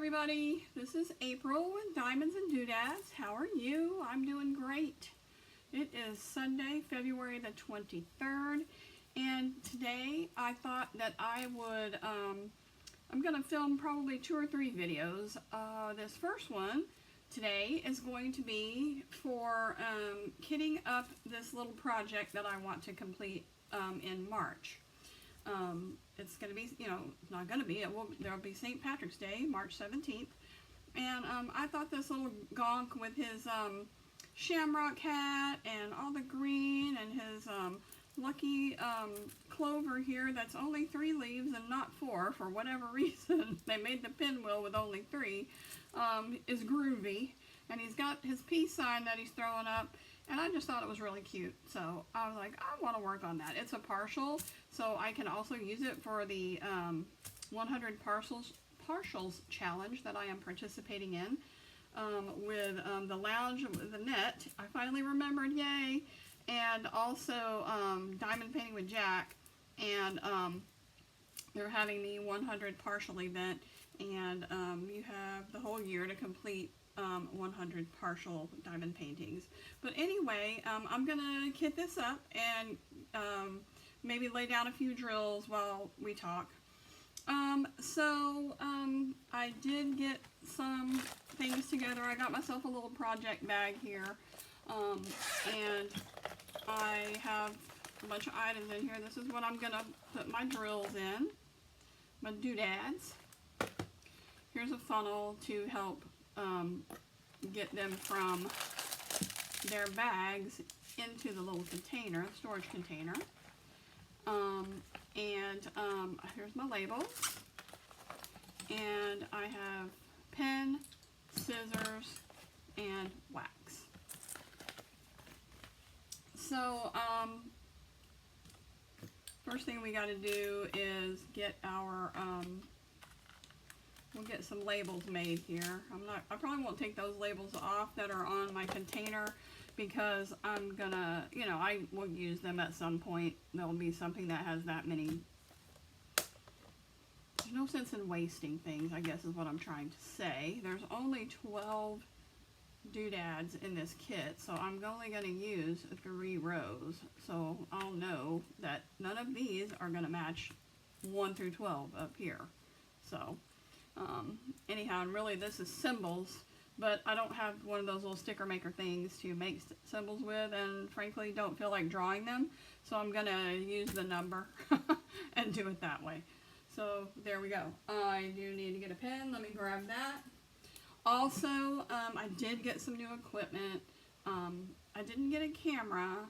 everybody, this is April with Diamonds and Doodads. How are you? I'm doing great. It is Sunday, February the 23rd, and today I thought that I would, I'm going to film probably 2 or 3 videos. This first one today is going to be for kitting up this little project that I want to complete in March. It's going to be, not going to be, there'll be St. Patrick's Day, March 17th, and I thought this little gonk with his shamrock hat and all the green and his lucky clover here that's only 3 leaves and not 4 for whatever reason. They made the pinwheel with only 3, is groovy, and he's got his peace sign that he's throwing up. And I just thought it was really cute, so I was like, I want to work on that. It's a partial, so I can also use it for the 100 partials challenge that I am participating in with the lounge with the net. I finally remembered, yay! And also diamond painting with Jack, and they're having the 100 partial event, and you have the whole year to complete 100 partial diamond paintings. But anyway, I'm gonna kit this up and maybe lay down a few drills while we talk. I did get some things together. I got myself a little project bag here, and I have a bunch of items in here. This is what I'm gonna put my drills in, my doodads. Here's a funnel to help get them from their bags into the little container, storage container. Here's my labels. And I have pen, scissors, and wax. So, first thing we got to do is get our we'll get some labels made here. I probably won't take those labels off that are on my container because I'm gonna, I will use them at some point. There'll be something that has that many. There's no sense in wasting things, I guess is what I'm trying to say. There's only 12 doodads in this kit, so I'm only gonna use 3 rows. So I'll know that none of these are gonna match 1 through 12 up here. So, anyhow, and really this is symbols, but I don't have one of those little sticker maker things to make symbols with, and frankly don't feel like drawing them, so I'm gonna use the number and do it that way. So there we go. I do need to get a pen. Let me grab that. Also, I did get some new equipment. I didn't get a camera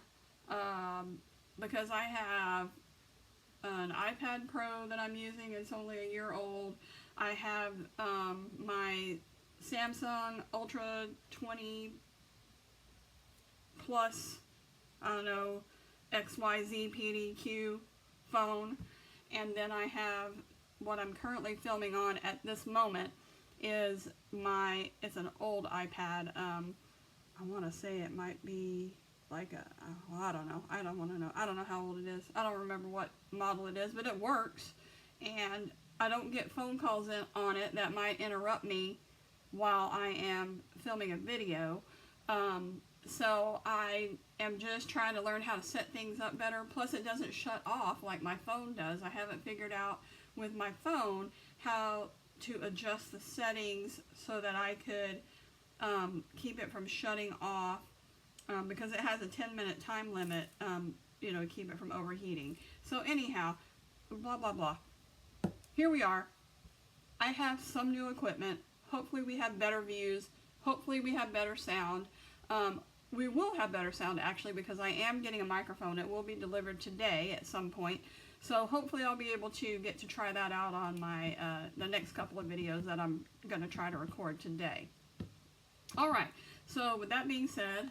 because I have an iPad Pro that I'm using. It's only a year old. I have my Samsung Ultra 20 Plus, I don't know, XYZ PDQ phone, and then I have what I'm currently filming on at this moment is it's an old iPad. I want to say it might be like I don't know. I don't want to know. I don't know how old it is. I don't remember what model it is, but it works, and I don't get phone calls on it that might interrupt me while I am filming a video. So I am just trying to learn how to set things up better. Plus it doesn't shut off like my phone does. I haven't figured out with my phone how to adjust the settings so that I could keep it from shutting off because it has a 10-minute time limit, to keep it from overheating. So anyhow, blah, blah, blah. Here we are. I have some new equipment. Hopefully we have better views. Hopefully we have better sound. We will have better sound actually because I am getting a microphone. It will be delivered today at some point. So hopefully I'll be able to get to try that out on my the next couple of videos that I'm going to try to record today. Alright, so with that being said,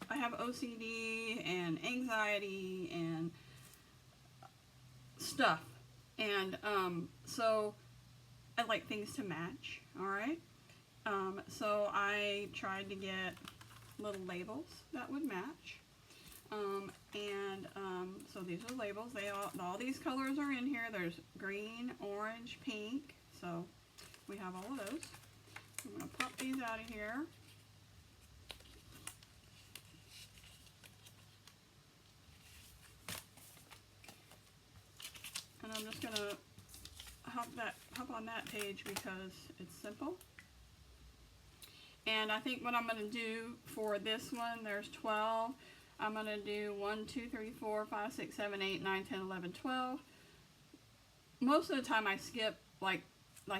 I have OCD and anxiety and stuff, and so I like things to match. Alright, so I tried to get little labels that would match, so these are the labels. All these colors are in here. There's green, orange, pink. So we have all of those. I'm going to pop these out of here. And I'm just going to hop on that page because it's simple. And I think what I'm going to do for this one, there's 12. I'm going to do 1, 2, 3, 4, 5, 6, 7, 8, 9, 10, 11, 12. Most of the time I skip, like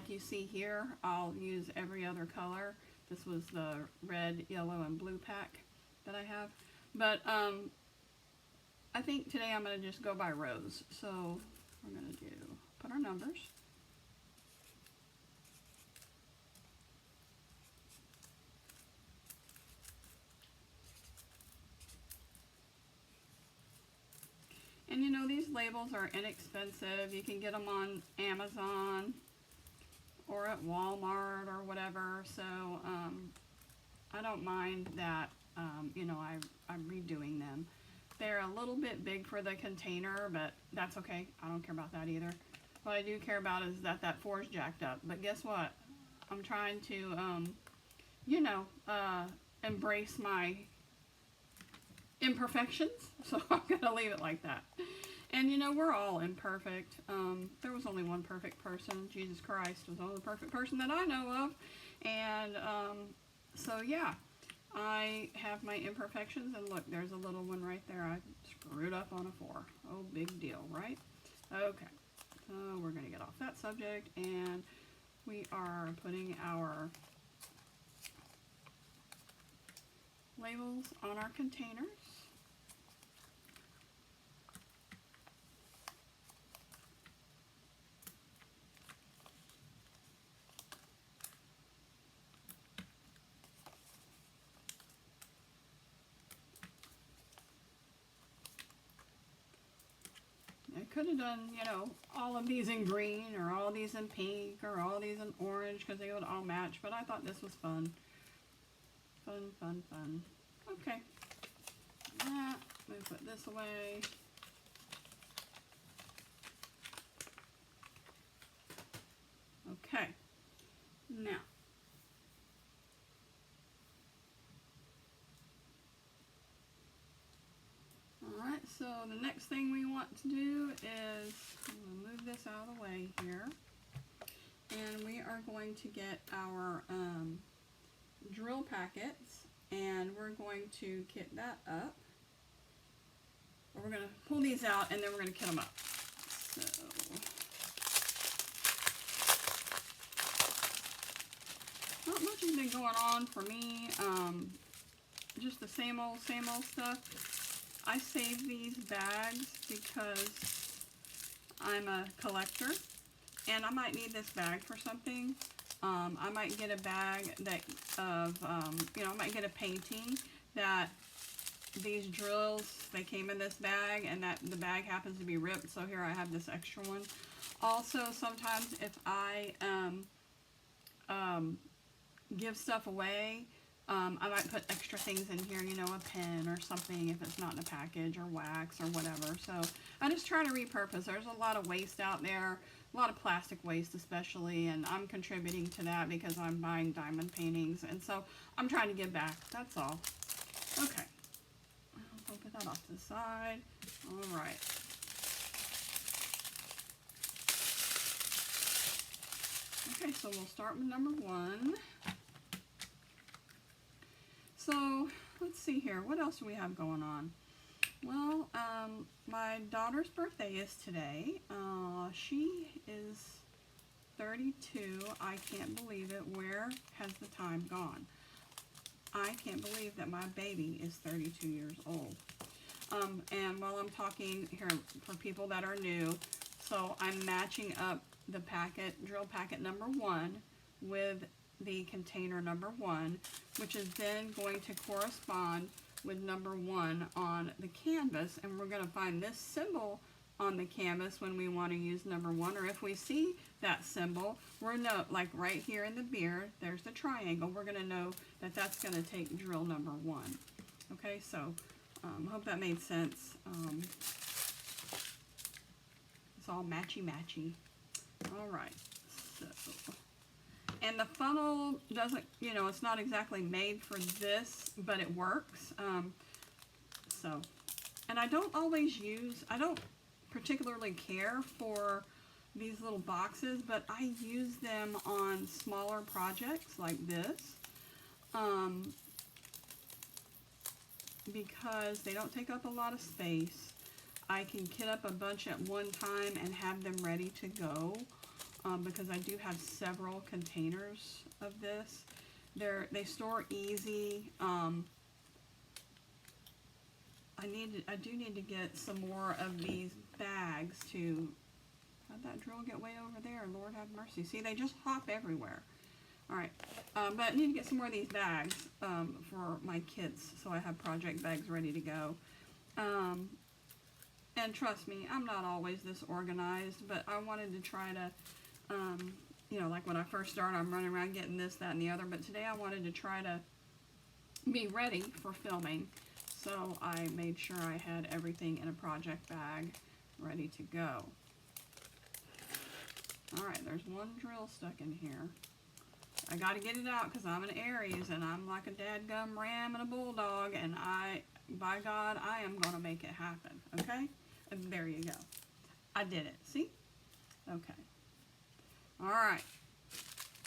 you see here, I'll use every other color. This was the red, yellow, and blue pack that I have. But I think today I'm going to just go by rows. So we're going to put our numbers. And you know, these labels are inexpensive. You can get them on Amazon or at Walmart or whatever. So I don't mind that, you know, I'm redoing them. They're a little bit big for the container, but that's okay. I don't care about that either. What I do care about is that 4 is jacked up. But guess what? I'm trying to, you know, embrace my imperfections, so I'm gonna leave it like that. And you know, we're all imperfect. There was only one perfect person. Jesus Christ was the only perfect person that I know of. And so yeah, I have my imperfections, and look, there's a little one right there. I screwed up on a 4. Oh, big deal, right? Okay, so we're gonna get off that subject, and we are putting our labels on our containers. I could have done, you know, all of these in green or all these in pink or all these in orange because they would all match, but I thought this was fun. Fun, fun, fun. Okay. That, let me put this away. Okay. Now. Alright, so the next thing we want to do is, I'm going to move this out of the way here. And we are going to get our drill packets, and we're going to kit that up. We're going to pull these out, and then we're going to kit them up. So, not much has been going on for me. Just the same old stuff. I save these bags because I'm a collector, and I might need this bag for something. I might get a bag that you know, I might get a painting that these drills, they came in this bag, and that the bag happens to be ripped, so here I have this extra one. Also, sometimes if I give stuff away, I might put extra things in here, you know, a pen or something if it's not in a package, or wax or whatever. So I just try to repurpose. There's a lot of waste out there, a lot of plastic waste especially, and I'm contributing to that because I'm buying diamond paintings, and so I'm trying to give back. That's all. Okay. I'll put that off to the side. All right. Okay, so we'll start with number 1. So, let's see here. What else do we have going on? Well, my daughter's birthday is today. She is 32. I can't believe it. Where has the time gone? I can't believe that my baby is 32 years old. And while I'm talking here, for people that are new, so I'm matching up the packet, drill packet number 1 with the container number 1, which is then going to correspond with number 1 on the canvas, and we're going to find this symbol on the canvas when we want to use number 1, or if we see that symbol, we're like right here in the beard, there's the triangle, we're going to know that that's going to take drill number 1. Okay, so hope that made sense. It's all matchy-matchy. All right, so, and the funnel doesn't, you know, it's not exactly made for this, but it works. So, and I don't particularly care for these little boxes, but I use them on smaller projects like this, because they don't take up a lot of space. I can kit up a bunch at one time and have them ready to go, because I do have several containers of this. They store easy. I do need to get some more of these bags to. How'd that drill get way over there? Lord have mercy. See, they just hop everywhere. Alright, but I need to get some more of these bags for my kits, so I have project bags ready to go. And trust me, I'm not always this organized, but I wanted to try to, you know, like when I first started, I'm running around getting this, that, and the other, but today I wanted to try to be ready for filming, so I made sure I had everything in a project bag ready to go. Alright, there's one drill stuck in here. I gotta get it out because I'm an Aries and I'm like a dadgum ram and a bulldog, and by God, I am gonna make it happen, okay? And there you go. I did it, see? Okay. Alright.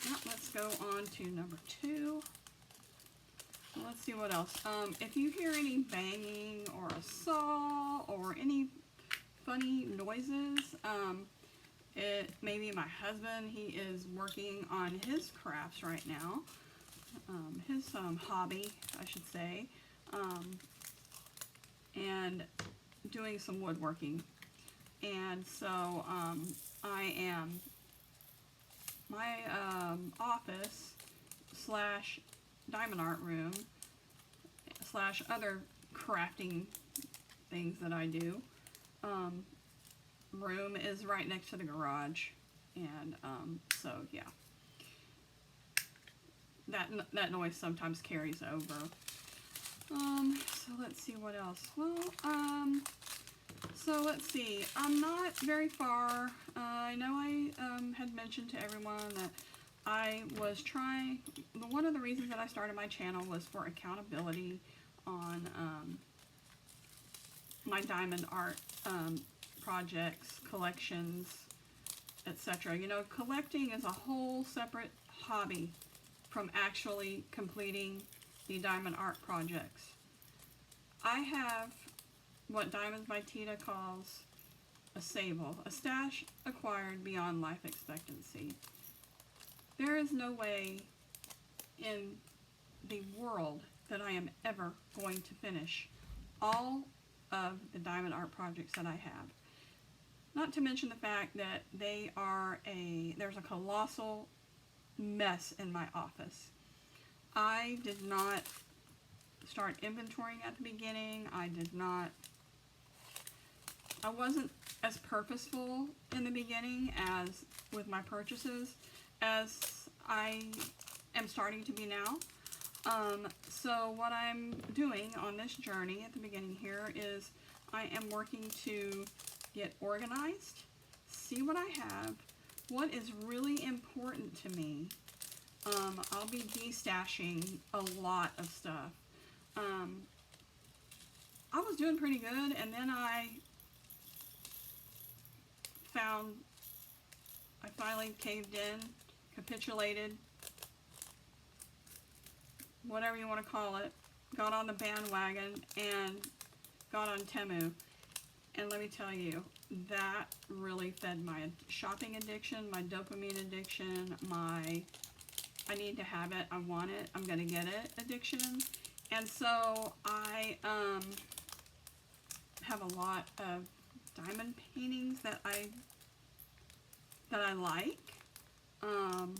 Now let's go on to number 2. Let's see what else. If you hear any banging or a saw or any funny noises, it may be my husband. He is working on his crafts right now. His hobby, I should say. And doing some woodworking. And so my office slash diamond art room slash other crafting things that I do room is right next to the garage, and so yeah, that noise sometimes carries over. So let's see what else. Well, so let's see, I'm not very far. I know I had mentioned to everyone that I was trying, one of the reasons that I started my channel was for accountability on my diamond art projects, collections, etc. You know, collecting is a whole separate hobby from actually completing the diamond art projects. I have what Diamonds by Tita calls a sable, a stash acquired beyond life expectancy. There is no way in the world that I am ever going to finish all of the diamond art projects that I have. Not to mention the fact that there's a colossal mess in my office. I did not start inventorying at the beginning. I wasn't as purposeful in the beginning as with my purchases as I am starting to be now. So what I'm doing on this journey at the beginning here is I am working to get organized, see what I have, what is really important to me. I'll be destashing a lot of stuff. I was doing pretty good, and then I finally caved in, capitulated, whatever you want to call it, got on the bandwagon and got on Temu. And let me tell you, that really fed my shopping addiction, my dopamine addiction, my I need to have it, I want it, I'm gonna get it addiction. And so I have a lot of diamond paintings that I like. Am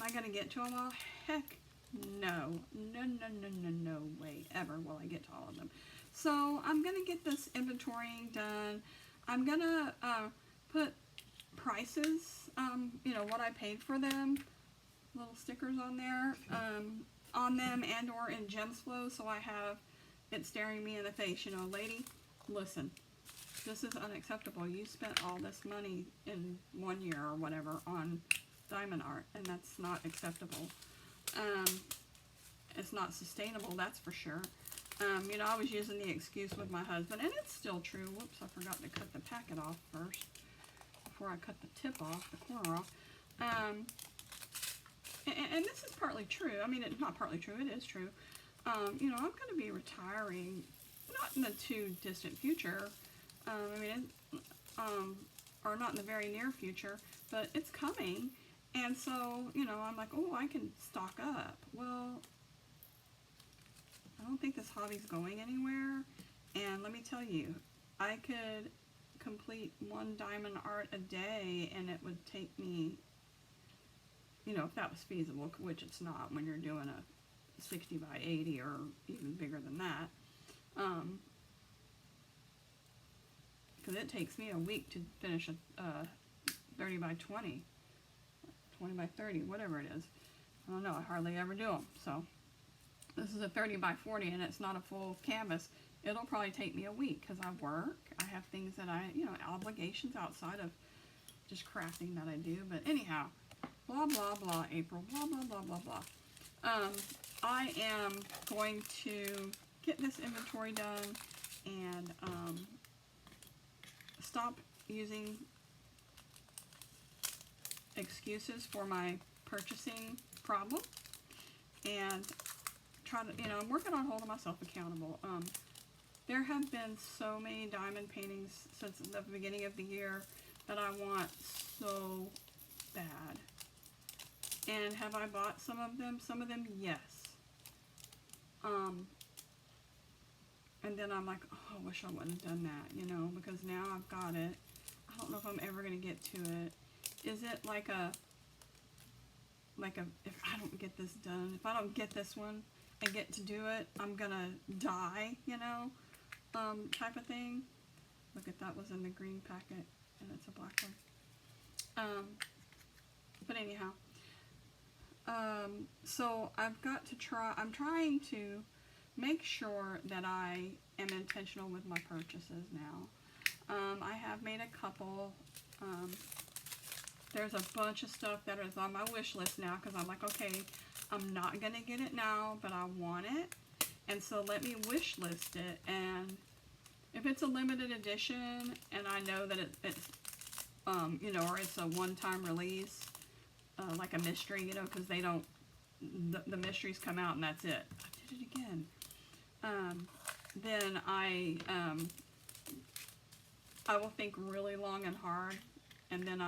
I gonna get to them all? Heck no. No way ever will I get to all of them. So I'm gonna get this inventorying done. I'm gonna put prices, you know, what I paid for them, little stickers on there, on them, and or in Gems Flow, so I have it staring me in the face. You know, lady, listen, this is unacceptable. You spent all this money in 1 year or whatever on diamond art, and that's not acceptable. It's not sustainable, that's for sure. You know, I was using the excuse with my husband, and it's still true. Whoops, I forgot to cut the packet off first before I cut the tip off, the corner off. And this is partly true. I mean, it's not partly true, it is true. You know, I'm going to be retiring, not in the too distant future. I mean, or not in the very near future, but it's coming. And so, you know, I'm like, oh, I can stock up. Well, I don't think this hobby's going anywhere. And let me tell you, I could complete 1 diamond art a day, and it would take me, you know, if that was feasible, which it's not when you're doing a 60 by 80 or even bigger than that. Because it takes me a week to finish a 30 by 20, 20 by 30, whatever it is. I don't know, I hardly ever do them. So this is a 30 by 40, and it's not a full canvas. It'll probably take me a week because I work. I have things that you know, obligations outside of just crafting that I do. But anyhow, blah, blah, blah, April, blah, blah, blah, blah, blah. I am going to get this inventory done and stop using excuses for my purchasing problem, and try to, you know, I'm working on holding myself accountable. There have been so many diamond paintings since the beginning of the year that I want so bad. And have I bought some of them? Some of them, yes. And then I'm like, oh, I wish I wouldn't have done that, you know, because now I've got it. I don't know if I'm ever going to get to it. Is it like a, if I don't get this done, if I don't get this one and get to do it, I'm going to die, you know, type of thing. Look at that was in the green packet, and it's a black one. But anyhow, so I've got to I'm trying to make sure that I am intentional with my purchases now. I have made a couple. There's a bunch of stuff that is on my wish list now because I'm like, okay, I'm not going to get it now, but I want it. And so let me wish list it. And if it's a limited edition and I know that it's, you know, or it's a one-time release, like a mystery, you know, because they don't, the mysteries come out and that's it. I did it again. Then I will think really long and hard, and then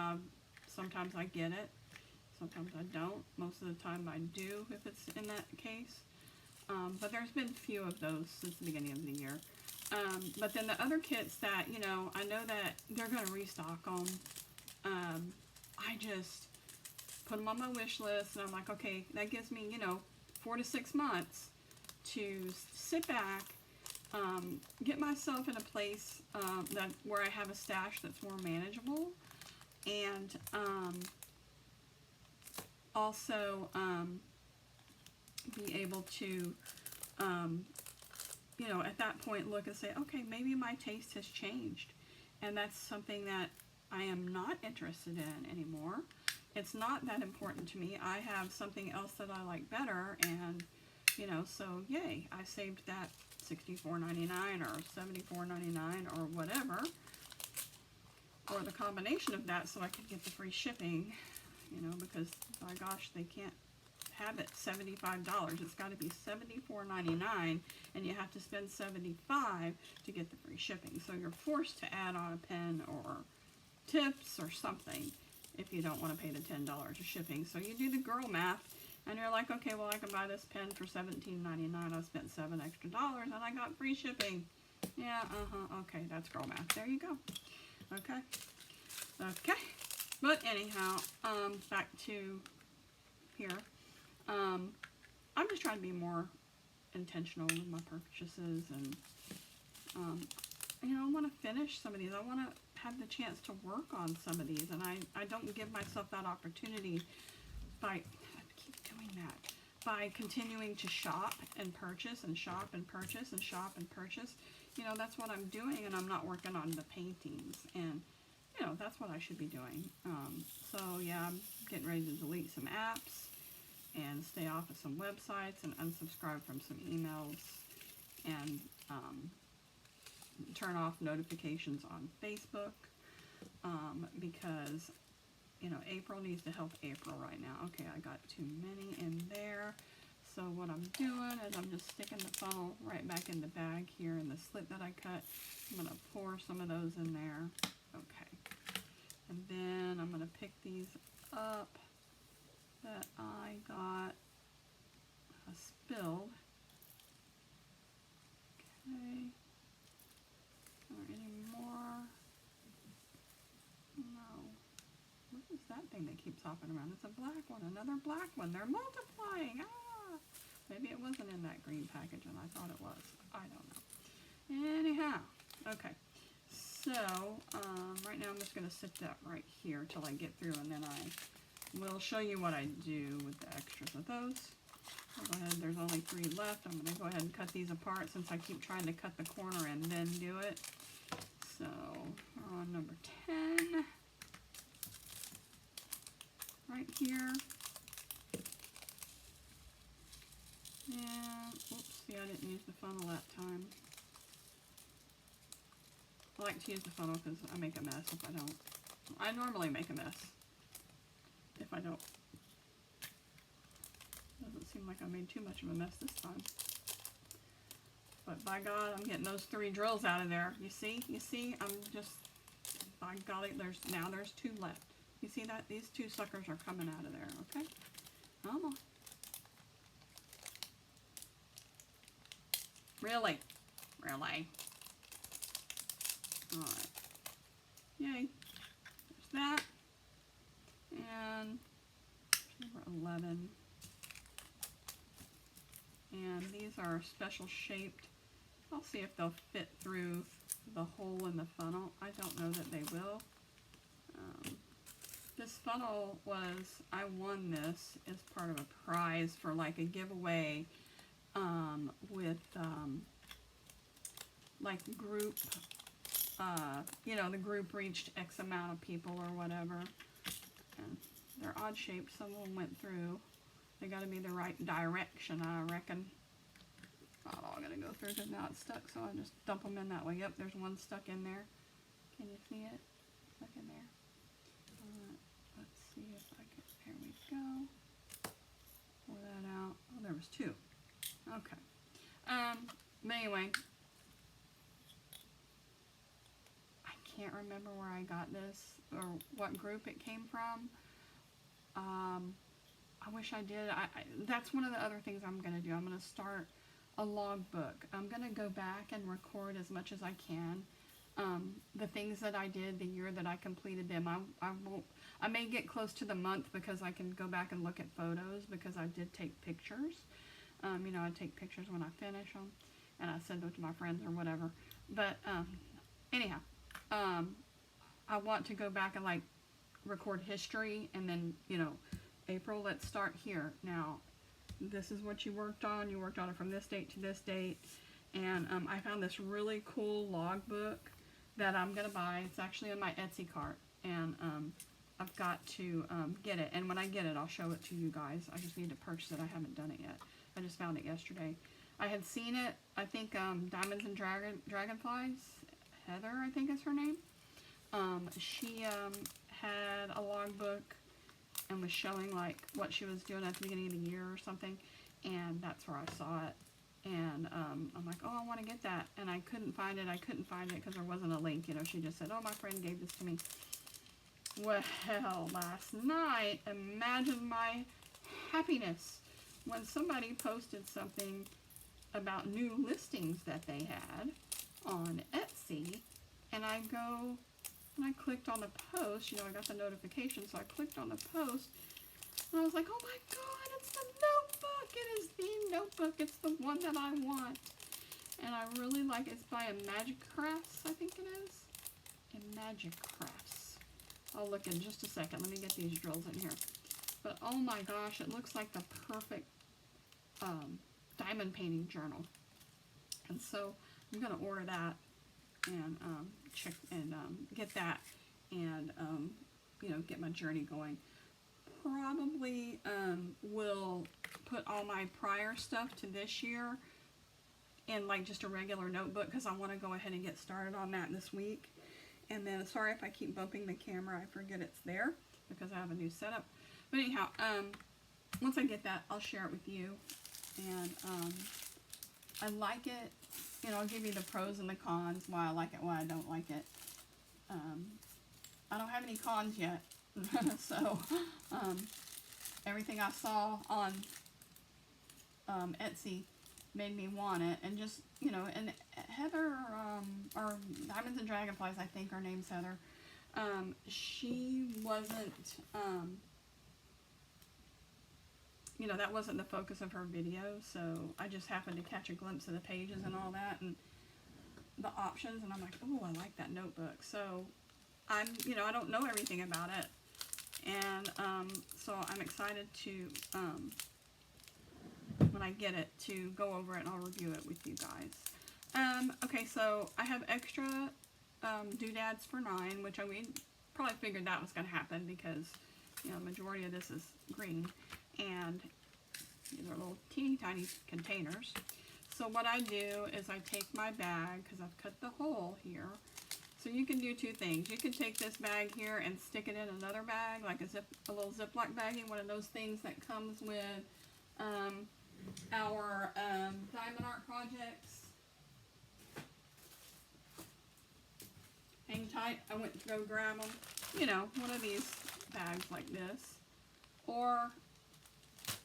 sometimes I get it, sometimes I don't. Most of the time I do if it's in that case. But there's been few of those since the beginning of the year. But then the other kits that, you know, I know that they're going to restock them. I just put them on my wish list, and I'm like, okay, that gives me, you know, 4 to 6 months to sit back, get myself in a place where I have a stash that's more manageable, and also be able to, you know, at that point look and say, okay, maybe my taste has changed, and that's something that I am not interested in anymore. It's not that important to me. I have something else that I like better, and, you know, so yay, I saved that $64.99 or $74.99 or whatever, or the combination of that, so I could get the free shipping, you know, because by gosh, they can't have it $75. It's got to be $74.99, and you have to spend $75 to get the free shipping. So you're forced to add on a pen or tips or something if you don't want to pay the $10 of shipping. So you do the girl math, and you're like, okay, well, I can buy this pen for $17.99. I spent $7 extra, and I got free shipping. Yeah, okay, that's girl math. There you go. Okay. But anyhow, back to here. I'm just trying to be more intentional with my purchases, and you know, I want to finish some of these. I want to have the chance to work on some of these, and I don't give myself that opportunity by, I keep doing that, by continuing to shop and purchase and shop and purchase and shop and purchase. you know, that's what I'm doing, and I'm not working on the paintings, and, you know, that's what I should be doing. So, yeah, I'm getting ready to delete some apps, and stay off of some websites, and unsubscribe from some emails, and turn off notifications on Facebook, because, you know, April needs to help April right now. Okay, I got too many in there. So what I'm doing is I'm just sticking the funnel right back in the bag here in the slit that I cut. I'm going to pour some of those in there. Okay. And then I'm going to pick these up that I got spilled. Okay. Are there any more? No. What is that thing that keeps hopping around? It's a black one. Another black one. They're multiplying. Ah! Maybe it wasn't in that green package and I thought it was. I don't know. Anyhow. Okay. So, right now I'm just going to sit that right here till I get through, and then I will show you what I do with the extras of those. I'll go ahead. There's only 3 left. I'm going to go ahead and cut these apart since I keep trying to cut the corner and then do it. So, we're on number 10. Right here. And, oops, see, I didn't use the funnel that time. I like to use the funnel because I make a mess if I don't. I normally make a mess if I don't. Doesn't seem like I made too much of a mess this time. But by God, I'm getting those 3 drills out of there. You see? You see? I'm just, by golly, there's 2 left. You see that? These 2 suckers are coming out of there, okay? Come on. Really? Really? Alright. Yay. There's that. And number 11. And these are special shaped. I'll see if they'll fit through the hole in the funnel. I don't know that they will. This funnel was, I won this as part of a prize for like a giveaway with like group, you know, the group reached X amount of people or whatever. And they're odd shaped. Some of them went through. They got to be the right direction, I reckon. Not all going to go through because now it's stuck, so I just dump them in that way. Yep, there's one stuck in there. Can you see it? Stuck in there. Let's see if I can, here we go. Pour that out. Oh, there was 2. Okay. But anyway, I can't remember where I got this or what group it came from. I wish I did. That's one of the other things I'm going to do. I'm going to start a logbook. I'm going to go back and record as much as I can. The things that I did the year that I completed them. I may get close to the month because I can go back and look at photos because I did take pictures. You know, I take pictures when I finish them and I send them to my friends or whatever. But anyhow, I want to go back and like record history, and then, you know, April, let's start here. Now, this is what you worked on. You worked on it from this date to this date. And I found this really cool logbook that I'm going to buy. It's actually in my Etsy cart. And I've got to get it. And when I get it, I'll show it to you guys. I just need to purchase it. I haven't done it yet. I just found it yesterday. I had seen it, I think, Diamonds and Dragonflies. Heather, I think is her name. She had a logbook and was showing like what she was doing at the beginning of the year or something, and that's where I saw it. And I'm like, oh, I want to get that, and I couldn't find it. Because there wasn't a link. You know, she just said, oh, my friend gave this to me. Well, last night, imagine my happiness when somebody posted something about new listings that they had on Etsy, and I go and I clicked on the post. You know, I got the notification, so I clicked on the post, and I was like, oh my God, it's the notebook. It is the notebook. It's the one that I want. And I really like it. It's by Magic Crafts, I think it is. Magic Crafts. I'll look in just a second. Let me get these drills in here. But oh my gosh, it looks like the perfect diamond painting journal. And so I'm going to order that and check and get that and you know, get my journey going. Probably will put all my prior stuff to this year in like just a regular notebook, because I want to go ahead and get started on that this week. And then, sorry if I keep bumping the camera, I forget it's there because I have a new setup. But anyhow, once I get that, I'll share it with you. And I like it. You know, I'll give you the pros and the cons, why I like it, why I don't like it. I don't have any cons yet. So, everything I saw on Etsy made me want it. And just, you know, and Heather, or Diamonds and Dragonflies, I think her name's Heather, she wasn't, you know, that wasn't the focus of her video, so I just happened to catch a glimpse of the pages and all that, and the options, and I'm like, oh, I like that notebook. So you know, I don't know everything about it, and so I'm excited to, when I get it, to go over it and I'll review it with you guys. Okay, so I have extra doodads for 9, which I mean, probably figured that was going to happen because, you know, the majority of this is green, and these are little teeny tiny containers. So what I do is I take my bag, because I've cut the hole here. So you can do two things. You can take this bag here and stick it in another bag, like a little Ziploc baggie, one of those things that comes with our diamond art projects. Hang tight. I went to go grab them. You know, one of these bags like this. Or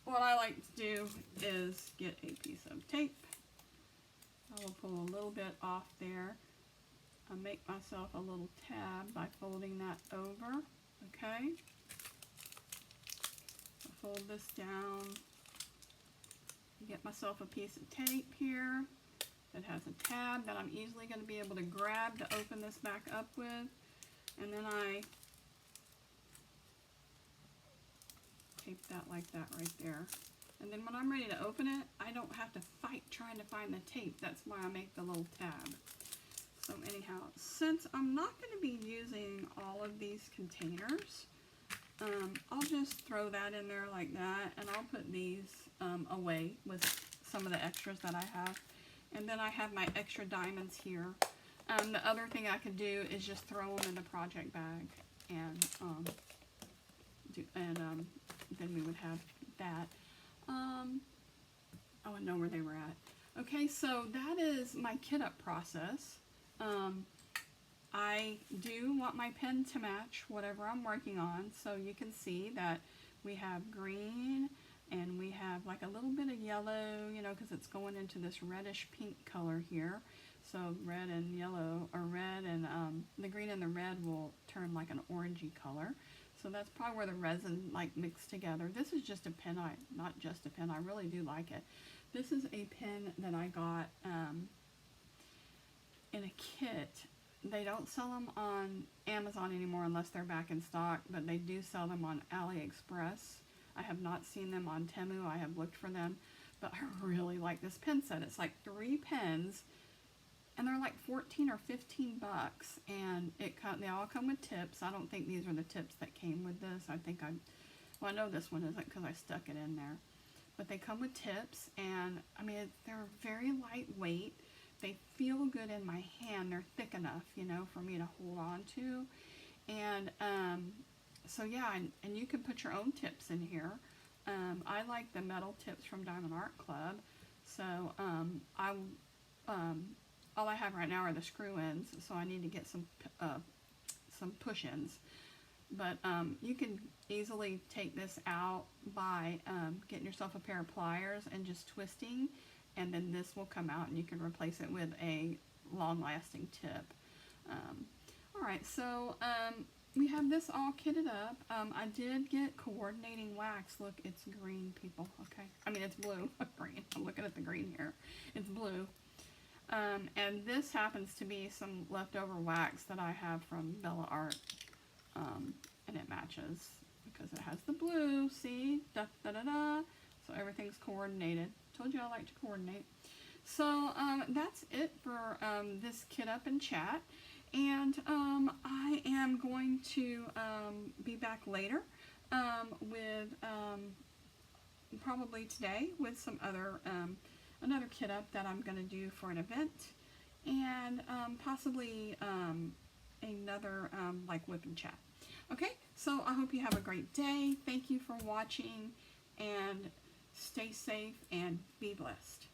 what I like to do is get a piece of tape. I will pull a little bit off there. I make myself a little tab by folding that over. Okay. I fold this down. Get myself a piece of tape here that has a tab that I'm easily going to be able to grab to open this back up with. And then I tape that like that right there. And then when I'm ready to open it, I don't have to fight trying to find the tape. That's why I make the little tab. So anyhow, since I'm not going to be using all of these containers, I'll just throw that in there like that, and I'll put these away with some of the extras that I have. And then I have my extra diamonds here. The other thing I could do is just throw them in the project bag, and then we would have that. I wouldn't know where they were at. Okay, so that is my kit up process. I do want my pen to match whatever I'm working on, so you can see that we have green and we have like a little bit of yellow, you know, because it's going into this reddish pink color here. So red and yellow, or red and the green and the red will turn like an orangey color. So that's probably where the resin like mixed together. This is just a pen, not just a pen, I really do like it. This is a pen that I got in a kit. They don't sell them on Amazon anymore unless they're back in stock, but they do sell them on AliExpress. I have not seen them on Temu. I have looked for them, but I really like this pen set. It's like 3 pens, and they're like 14 or 15 bucks, and they all come with tips. I don't think these are the tips that came with this. Well, I know this one isn't because I stuck it in there, but they come with tips, and I mean, they're very lightweight. They feel good in my hand. They're thick enough, you know, for me to hold on to. And so yeah, and you can put your own tips in here. I like the metal tips from Diamond Art Club. So all I have right now are the screw ends. So I need to get some push ends. But you can easily take this out by getting yourself a pair of pliers and just twisting, and then this will come out and you can replace it with a long-lasting tip. Alright, so we have this all kitted up. I did get coordinating wax. Look, it's green, people. Okay, I mean it's blue. Green. I'm looking at the green here. It's blue. And this happens to be some leftover wax that I have from Bella Art. And it matches because it has the blue, see? Da, da, da, da. So everything's coordinated. Told you I like to coordinate. So that's it for this Kit Up and Chat. And I am going to be back later with probably today with some other another Kit Up that I'm going to do for an event, and possibly another like whip and chat. Okay, so I hope you have a great day. Thank you for watching, and stay safe and be blessed.